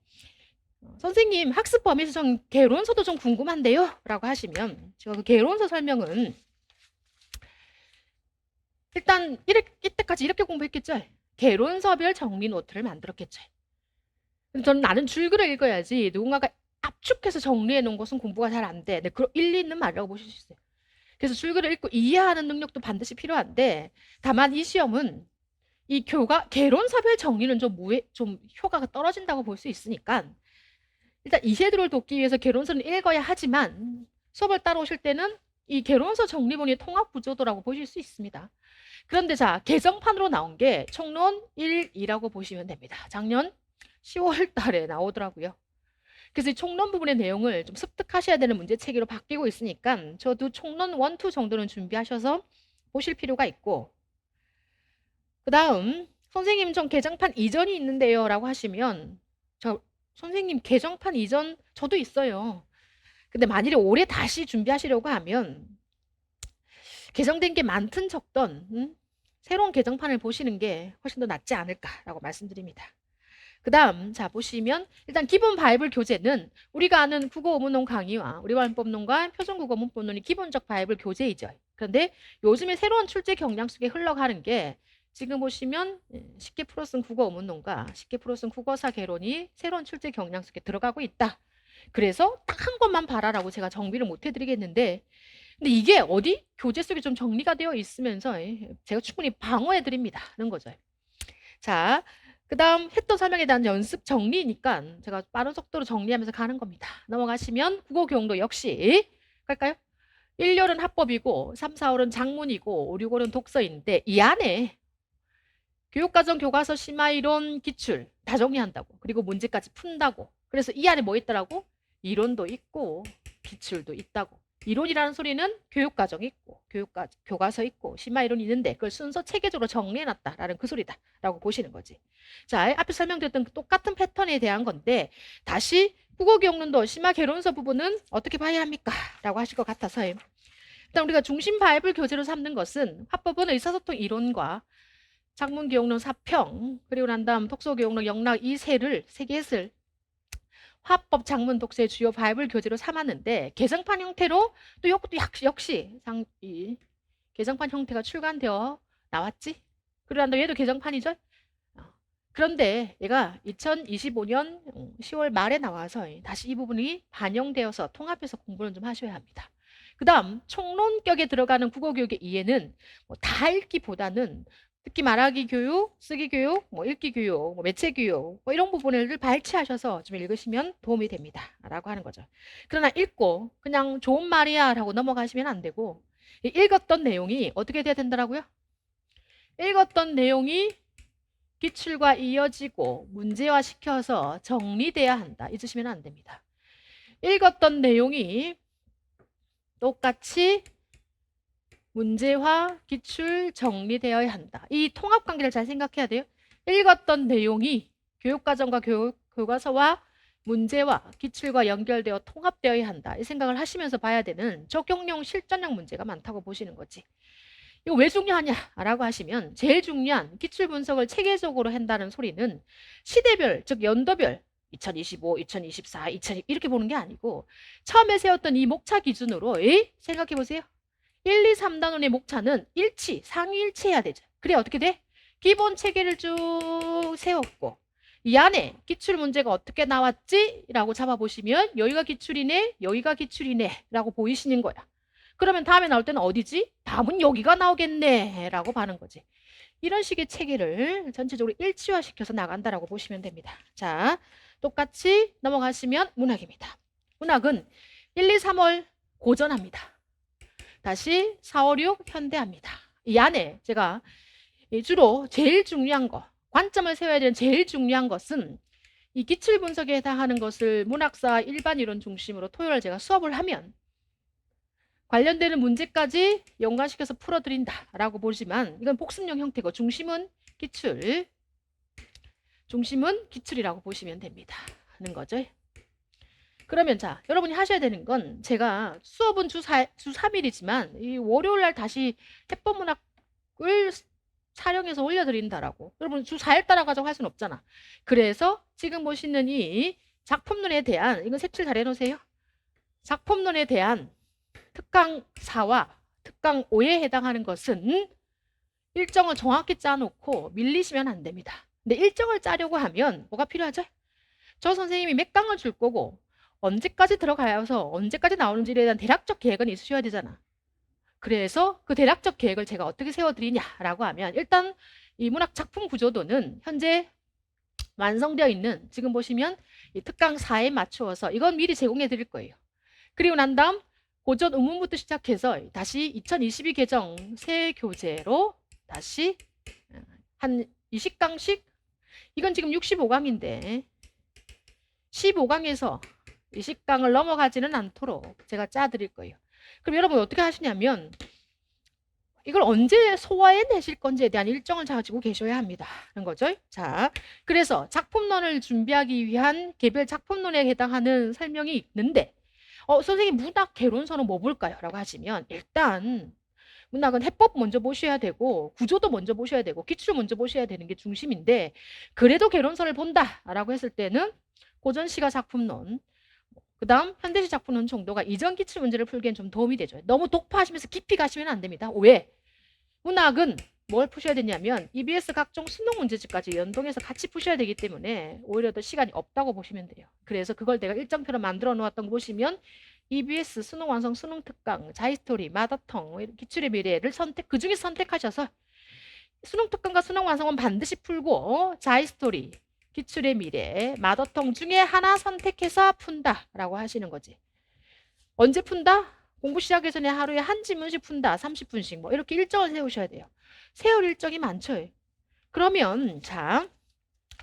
선생님 학습 범위에서 좀 개론서도 좀 궁금한데요 라고 하시면 제가 그 개론서 설명은 일단 이때까지 이렇게 공부했겠죠. 개론서별 정리 노트를 만들었겠죠. 저는 나는 줄글을 읽어야지 누군가가 압축해서 정리해 놓은 것은 공부가 잘 안 돼. 네, 일리 있는 말이라고 보실 수 있어요. 그래서 줄글을 읽고 이해하는 능력도 반드시 필요한데 다만 이 시험은 이 개론서별 정리는 좀 효과가 떨어진다고 볼 수 있으니까 일단 이세돌을 돕기 위해서 개론서는 읽어야 하지만 수업을 따라오실 때는 이 개론서 정리본이 통합부조도라고 보실 수 있습니다. 그런데 자, 개정판으로 나온 게 총론 1, 2라고 보시면 됩니다. 작년 10월 달에 나오더라고요. 그래서 이 총론 부분의 내용을 좀 습득하셔야 되는 문제체계로 바뀌고 있으니까 저도 총론 1, 2 정도는 준비하셔서 보실 필요가 있고 그 다음 선생님 좀 개정판 이전이 있는데요 라고 하시면 선생님 개정판 이전 저도 있어요. 근데 만일에 올해 다시 준비하시려고 하면 개정된 게 많든 적든 새로운 개정판을 보시는 게 훨씬 더 낫지 않을까라고 말씀드립니다. 그 다음 자 보시면 일단 기본 바이블 교재는 우리가 아는 국어 의문론 강의와 우리말문법론과 표준국어 문법론이 기본적 바이블 교재이죠. 그런데 요즘에 새로운 출제 경향 속에 흘러가는 게 지금 보시면 쉽게 풀어쓴 국어 의문론과 쉽게 풀어쓴 국어사 개론이 새로운 출제 경향 속에 들어가고 있다. 그래서 딱 한 것만 봐라라고 제가 정비를 못 해드리겠는데 근데 이게 어디? 교재 속에 좀 정리가 되어 있으면서 제가 충분히 방어해 드립니다는 거죠. 자, 그 다음 했던 설명에 대한 연습 정리니까 제가 빠른 속도로 정리하면서 가는 겁니다. 넘어가시면 국어 교용도 역시 갈까요? 1월은 합법이고 3, 4월은 작문이고 5, 6월은 독서인데 이 안에 교육과정, 교과서, 심화이론, 기출 다 정리한다고. 그리고 문제까지 푼다고. 그래서 이 안에 뭐 있더라고? 이론도 있고 기출도 있다고. 이론이라는 소리는 교육과정 있고 교과서 있고 심화이론이 있는데 그걸 순서 체계적으로 정리해놨다라는 그 소리다라고 보시는 거지. 자, 앞에 설명드렸던 똑같은 패턴에 대한 건데 다시 국어교육론도 심화개론서 부분은 어떻게 봐야 합니까? 라고 하실 것 같아서 일단 우리가 중심 바이블 교재로 삼는 것은 화법은 의사소통 이론과 작문교육론 4평 그리고 난 다음 독서교육론 영락 이 세 개를 화법, 작문, 독서의 주요 바이블 교재로 삼았는데 개정판 형태로 또 이것도 역시 이 개정판 형태가 출간되어 나왔지. 그리고 난 다음 얘도 개정판이죠. 그런데 얘가 2025년 10월 말에 나와서 다시 이 부분이 반영되어서 통합해서 공부를 좀 하셔야 합니다. 그 다음 총론격에 들어가는 국어교육의 이해는 다 읽기보다는 듣기 말하기 교육, 쓰기 교육, 읽기 교육, 매체 교육 이런 부분을 발췌하셔서 좀 읽으시면 도움이 됩니다. 라고 하는 거죠. 그러나 읽고 그냥 좋은 말이야 라고 넘어가시면 안 되고 읽었던 내용이 어떻게 돼야 된다고요? 읽었던 내용이 기출과 이어지고 문제화시켜서 정리돼야 한다. 잊으시면 안 됩니다. 읽었던 내용이 똑같이 문제화, 기출, 정리되어야 한다. 이 통합관계를 잘 생각해야 돼요. 읽었던 내용이 교육과정과 교과서와 문제와 기출과 연결되어 통합되어야 한다. 이 생각을 하시면서 봐야 되는 적용용 실전형 문제가 많다고 보시는 거지. 이거 왜 중요하냐라고 하시면 제일 중요한 기출 분석을 체계적으로 한다는 소리는 시대별, 즉 연도별 2025, 2024, 2020 이렇게 보는 게 아니고 처음에 세웠던 이 목차 기준으로 생각해 보세요. 1, 2, 3단원의 목차는 일치, 상위 일치해야 되죠. 그래 어떻게 돼? 기본 체계를 쭉 세웠고 이 안에 기출 문제가 어떻게 나왔지? 라고 잡아보시면 여기가 기출이네, 여기가 기출이네 라고 보이시는 거야. 그러면 다음에 나올 때는 어디지? 다음은 여기가 나오겠네 라고 봐는 거지. 이런 식의 체계를 전체적으로 일치화시켜서 나간다라고 보시면 됩니다. 자, 똑같이 넘어가시면 문학입니다. 문학은 1, 2, 3월 고전합니다. 다시 4, 5, 6 현대합니다. 이 안에 제가 주로 제일 중요한 거, 관점을 세워야 되는 제일 중요한 것은 이 기출 분석에 해당하는 것을 문학사 일반 이론 중심으로 토요일 제가 수업을 하면 관련되는 문제까지 연관시켜서 풀어드린다라고 보지만 이건 복습형 형태고 중심은 기출이라고 보시면 됩니다. 하는 거죠. 그러면 자, 여러분이 하셔야 되는 건 제가 수업은 주 3일이지만 이 월요일 날 다시 해법문학을 촬영해서 올려드린다라고. 여러분 주 4일 따라가자고 할 수는 없잖아. 그래서 지금 보시는 이 작품론에 대한 이건 색칠 잘 해놓으세요. 작품론에 대한 특강 4와 특강 5에 해당하는 것은 일정을 정확히 짜놓고 밀리시면 안 됩니다. 근데 일정을 짜려고 하면 뭐가 필요하죠? 저 선생님이 몇 강을 줄 거고 언제까지 들어가서 언제까지 나오는지에 대한 대략적 계획은 있으셔야 되잖아. 그래서 그 대략적 계획을 제가 어떻게 세워드리냐라고 하면 일단 이 문학 작품 구조도는 현재 완성되어 있는 지금 보시면 이 특강 4에 맞추어서 이건 미리 제공해 드릴 거예요. 그리고 난 다음 고전 의문부터 시작해서 다시 2022 개정 새 교재로 다시 한 20강씩 이건 지금 65강인데 15강에서 20강을 넘어가지는 않도록 제가 짜드릴 거예요. 그럼 여러분 어떻게 하시냐면 이걸 언제 소화해내실 건지에 대한 일정을 가지고 계셔야 합니다. 하는 거죠. 자, 그래서 작품론을 준비하기 위한 개별 작품론에 해당하는 설명이 있는데 선생님 문학 개론서는 뭐 볼까요? 라고 하시면 일단 문학은 해법 먼저 보셔야 되고 구조도 먼저 보셔야 되고 기출 먼저 보셔야 되는 게 중심인데 그래도 개론서를 본다라고 했을 때는 고전시가 작품론 그 다음 현대시 작품론 정도가 이전 기출 문제를 풀기엔 좀 도움이 되죠. 너무 독파하시면서 깊이 가시면 안 됩니다. 왜? 문학은 뭘 푸셔야 되냐면 EBS 각종 수능 문제집까지 연동해서 같이 푸셔야 되기 때문에 오히려 더 시간이 없다고 보시면 돼요. 그래서 그걸 내가 일정표로 만들어 놓았던 거 보시면 EBS 수능 완성 수능 특강 자이스토리 마더텅 기출의 미래를 그중에 선택하셔서 수능 특강과 수능 완성은 반드시 풀고 자이스토리 기출의 미래 마더텅 중에 하나 선택해서 푼다라고 하시는 거지. 언제 푼다? 공부 시작하기 전에 하루에 한 지문씩 푼다. 30분씩 뭐 이렇게 일정을 세우셔야 돼요. 세울 일정이 많죠. 그러면 자,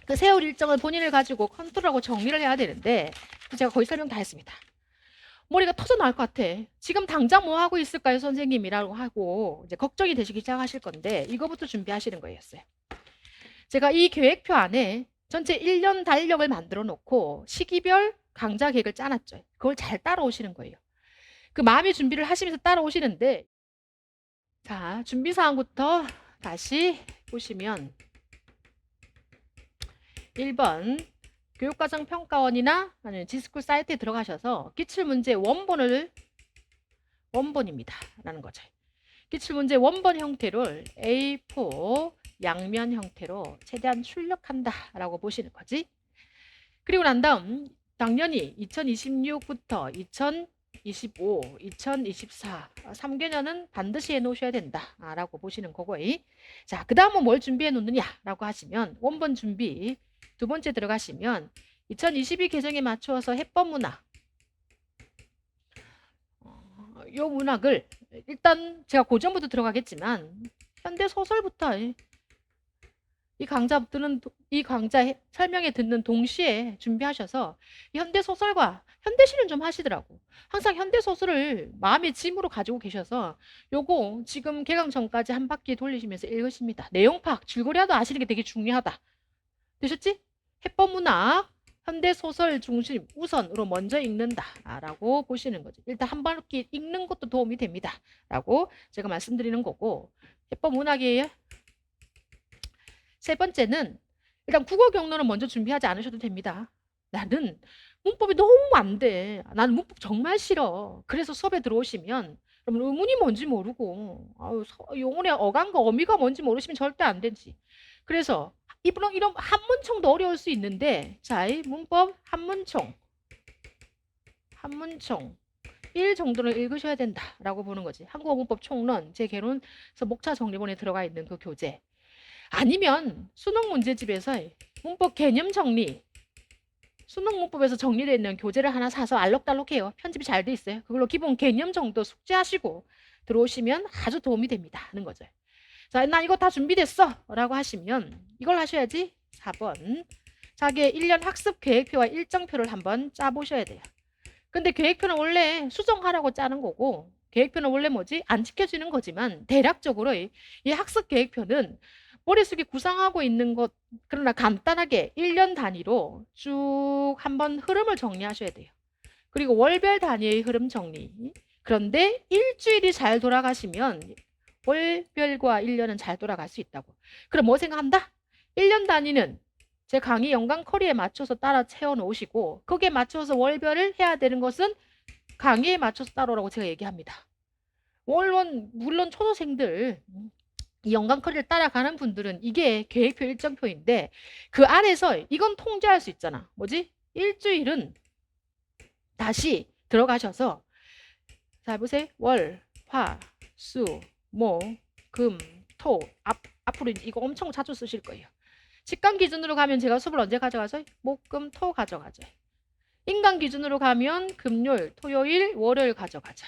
그 세울 일정을 본인을 가지고 컨트롤하고 정리를 해야 되는데 제가 거의 설명 다 했습니다. 머리가 터져 나올 것 같아. 지금 당장 뭐 하고 있을까요, 선생님이라고 하고 이제 걱정이 되시기 시작하실 건데 이거부터 준비하시는 거였어요. 제가 이 계획표 안에 전체 1년 달력을 만들어 놓고 시기별 강좌 계획을 짜놨죠. 그걸 잘 따라오시는 거예요. 그 마음의 준비를 하시면서 따라오시는데 자, 준비사항부터 다시 보시면 1번 교육과정평가원이나 아니면 지스쿨 사이트에 들어가셔서 기출문제 원본입니다. 라는 거죠. 기출문제 원본 형태를 A4 양면 형태로 최대한 출력한다 라고 보시는 거지. 그리고 난 다음 당연히 2026부터 2025, 2024 3개년은 반드시 해놓으셔야 된다라고 보시는 거고 자, 그 다음은 뭘 준비해 놓느냐라고 하시면 원본 준비 두 번째 들어가시면 2022 개정에 맞추어서 해법문학 요 문학을 일단 제가 고전부터 들어가겠지만 현대 소설부터 이 강좌 설명에 듣는 동시에 준비하셔서 현대 소설과 현대시는 좀 하시더라고. 항상 현대 소설을 마음의 짐으로 가지고 계셔서 요거 지금 개강 전까지 한 바퀴 돌리시면서 읽으십니다. 내용 파악, 줄거리라도 아시는 게 되게 중요하다. 되셨지? 해법문학 현대소설 중심 우선으로 먼저 읽는다라고 보시는 거죠. 일단 한 바퀴 읽는 것도 도움이 됩니다. 라고 제가 말씀드리는 거고, 해법 문학이에요. 세 번째는 일단 국어 경로는 먼저 준비하지 않으셔도 됩니다. 나는 문법이 너무 안 돼. 나는 문법 정말 싫어. 그래서 수업에 들어오시면 여러분 의문이 뭔지 모르고 용어의 어감과 어미가 뭔지 모르시면 절대 안 되지. 그래서 이런 한문총도 어려울 수 있는데 자, 이 문법 한문총 1 정도는 읽으셔야 된다라고 보는 거지. 한국어 문법 총론 제 개론에서 목차 정리본에 들어가 있는 그 교재. 아니면 수능 문제집에서 문법 개념 정리, 수능 문법에서 정리되어 있는 교재를 하나 사서 알록달록해요. 편집이 잘 돼 있어요. 그걸로 기본 개념 정도 숙지하시고 들어오시면 아주 도움이 됩니다 하는 거죠. 자, 나 이거 다 준비됐어 라고 하시면 이걸 하셔야지. 4번 자기의 1년 학습 계획표와 일정표를 한번 짜보셔야 돼요. 근데 계획표는 원래 수정하라고 짜는 거고 계획표는 원래 뭐지? 안 지켜지는 거지만 대략적으로 이 학습 계획표는 머릿속에 구상하고 있는 것, 그러나 간단하게 1년 단위로 쭉 한번 흐름을 정리하셔야 돼요. 그리고 월별 단위의 흐름 정리. 그런데 일주일이 잘 돌아가시면 월별과 1년은 잘 돌아갈 수 있다고. 그럼 뭐 생각한다? 1년 단위는 제 강의 연간 커리에 맞춰서 따라 채워 놓으시고 거기에 맞춰서 월별을 해야 되는 것은 강의에 맞춰서 따라오라고 제가 얘기합니다. 물론 초등생들 이 연간 커리를 따라가는 분들은 이게 계획표 일정표인데 그 안에서 이건 통제할 수 있잖아. 뭐지? 일주일은 다시 들어가셔서 자 보세요. 월, 화, 수, 목, 금, 토 앞으로 이거 엄청 자주 쓰실 거예요. 직간 기준으로 가면 제가 수업을 언제 가져가죠? 목, 금, 토 가져가죠. 인간 기준으로 가면 금요일, 토요일, 월요일 가져가죠.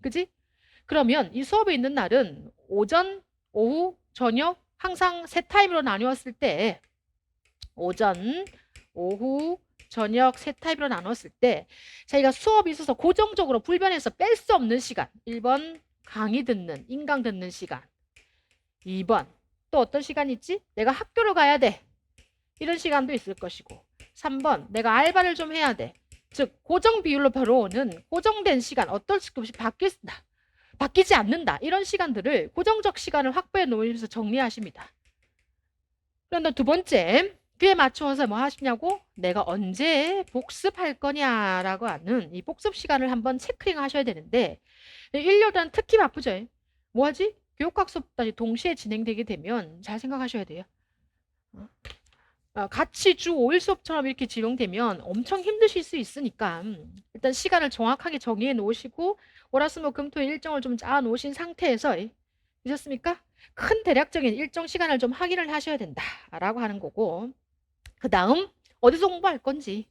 그지? 그러면 이 수업이 있는 날은 오전, 오후, 저녁 항상 세 타입으로 나누었을 때 오전, 오후, 저녁 세 타입으로 나눴을 때 자기가 수업이 있어서 고정적으로 불변해서 뺄 수 없는 시간 1번 강의 듣는, 인강 듣는 시간 2번 또 어떤 시간이 있지? 내가 학교를 가야 돼. 이런 시간도 있을 것이고 3번 내가 알바를 좀 해야 돼. 즉 고정 비율로 벌어오는 고정된 시간 어떨 수 없이 바뀌지 않는다. 이런 시간들을 고정적 시간을 확보해 놓으면서 정리하십니다. 그런데 두 번째 그에 맞추어서 뭐 하시냐고? 내가 언제 복습할 거냐라고 하는 이 복습 시간을 한번 체크링 하셔야 되는데 1년간 특히 바쁘죠. 뭐하지? 교육학 수업까지 동시에 진행되게 되면 잘 생각하셔야 돼요. 같이 주 5일 수업처럼 이렇게 진행되면 엄청 힘드실 수 있으니까 일단 시간을 정확하게 정리해 놓으시고 월화수목금토 일정을 좀 짜 놓으신 상태에서 되셨습니까? 큰 대략적인 일정 시간을 좀 확인을 하셔야 된다라고 하는 거고 그 다음 어디서 공부할 건지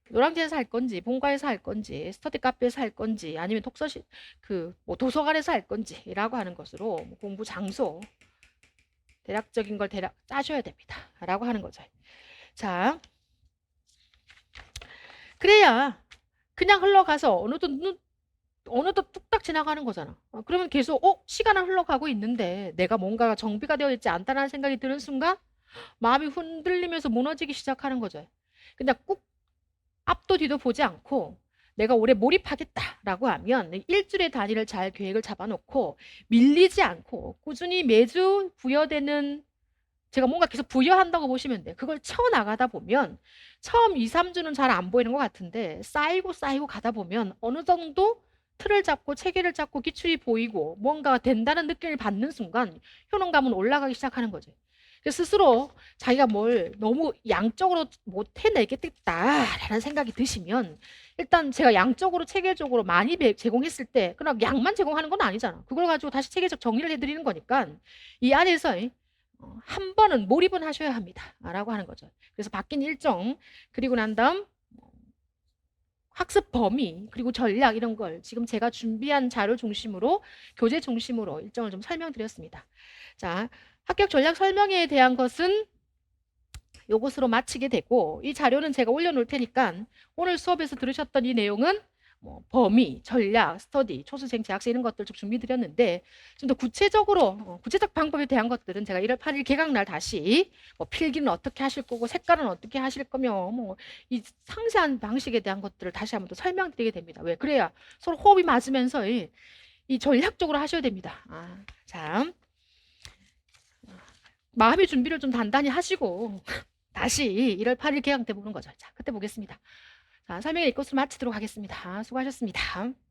노량진에서 할 건지 본가에서 할 건지 스터디 카페에서 할 건지 아니면 독서실 뭐 도서관에서 할 건지라고 하는 것으로 공부 장소 대략적인 걸 짜셔야 됩니다 라고 하는 거죠. 자 그래야 그냥 흘러가서 어느덧 뚝딱 지나가는 거잖아. 그러면 계속 시간은 흘러가고 있는데 내가 뭔가가 정비가 되어 있지 않다는 생각이 드는 순간 마음이 흔들리면서 무너지기 시작하는 거죠. 근데 꼭 앞도 뒤도 보지 않고 내가 올해 몰입하겠다라고 하면 일주일의 단위를 잘 계획을 잡아놓고 밀리지 않고 꾸준히 매주 부여되는 제가 뭔가 계속 부여한다고 보시면 돼. 그걸 쳐나가다 보면 처음 2, 3주는 잘 안 보이는 것 같은데 쌓이고 가다 보면 어느 정도 틀을 잡고 체계를 잡고 기출이 보이고 뭔가 된다는 느낌을 받는 순간 효능감은 올라가기 시작하는 거죠. 스스로 자기가 뭘 너무 양적으로 못 해내겠다라는 생각이 드시면 일단 제가 양적으로 체계적으로 많이 제공했을 때 그냥 양만 제공하는 건 아니잖아. 그걸 가지고 다시 체계적 정리를 해드리는 거니까 이 안에서 한 번은 몰입은 하셔야 합니다 라고 하는 거죠. 그래서 바뀐 일정 그리고 난 다음 학습 범위 그리고 전략 이런 걸 지금 제가 준비한 자료 중심으로 교재 중심으로 일정을 좀 설명드렸습니다. 자, 합격 전략 설명에 대한 것은 요것으로 마치게 되고 이 자료는 제가 올려놓을 테니까 오늘 수업에서 들으셨던 이 내용은 뭐 범위, 전략, 스터디, 초수생, 재학생 이런 것들 좀 준비 드렸는데 좀 더 구체적으로 구체적 방법에 대한 것들은 제가 1월 8일 개강날 다시 뭐 필기는 어떻게 하실 거고 색깔은 어떻게 하실 거며 뭐 이 상세한 방식에 대한 것들을 다시 한번 더 설명드리게 됩니다. 왜? 그래야 서로 호흡이 맞으면서 이 전략적으로 하셔야 됩니다. 자, 마음의 준비를 좀 단단히 하시고 다시 1월 8일 개강 때 보는 거죠. 자, 그때 보겠습니다. 자, 설명을 이것으로 마치도록 하겠습니다. 수고하셨습니다.